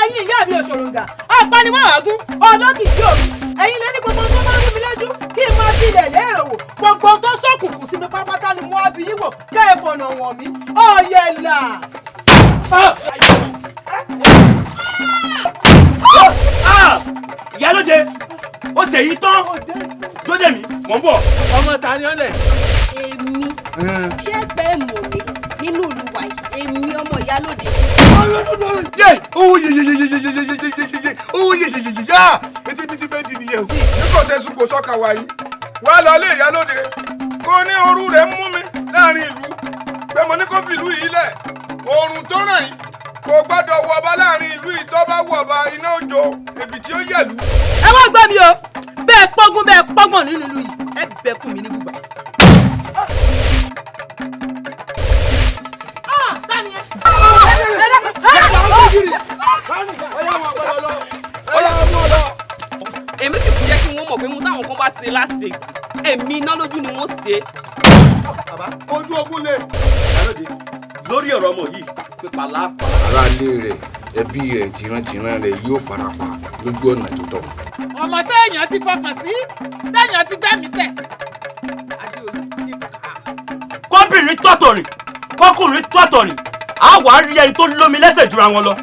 ẹ̀yin ìyá mi òṣòròǹgà apanimọ̀ràgún ọlọ́kìkí òru ẹ̀yin lẹ́ni gbogbo tó máa ń rí mi lójú kí n máa fi ilẹ̀ lérò wò gbogbo tó sọ̀kùnkùn sí mi pápátá ni mo á fi yín wò kẹ́ ẹ fọ̀nà wọ̀n mí ọ̀yẹ̀là. ìyálóde ó ṣe yí tán jóde mi mò ń bọ̀. ọmọ ta ni ó lẹ̀. èmi ṣé pé mò mi nínú ìlú wa yìí èmi ọmọ ìyálóde. yé owó yeyeyeyeyeyeyeyeye owó yeyeyeyeyá etí mi ti fẹ́ di nìyẹn o. bí kò ṣe sùn kò sọ́ka wa yìí wá lọ lé ìyálóde kó ní òru rẹ̀ mú mi láàrin ìlú pé mo ní kó fi ìlú yìí lẹ̀ oòrùn tó ràn yìí kò gbọ́dọ̀ wọ̀ba láàrin ìlú yìí tó bá wọ̀ba iná òjò èbì tí ó yẹ̀lú. ẹ wá gbọ́ mi o bẹ́ẹ̀ pọ́gbọ́n nínú ìlú yìí ẹ bẹ́kùn mi ní gbùgbà. èmi ti kú jẹ́ kí wọ́n mọ̀ pé mo táwọn kan bá ṣe láṣẹ èmi iná lójú ni wọ́n ṣe. bàbá ojú ogun lè. ìyálóde lórí ọ̀rọ̀ ọmọ yìí pípa lápá. aráalé rẹ̀ ẹbí rẹ̀ tìrantìran rẹ̀ yóò farapa lójú ọ̀nà tó tọ́. ọmọ téèyàn ti fọkàn sí téèyàn ti gbẹ́mí tẹ̀. kọ́bìnrin tọ̀tọ̀ rìn kọ́kùnrin tọ̀tọ̀ rìn á wàá rí ẹni tó lómi lẹ́sẹ̀ jura wọn lọ.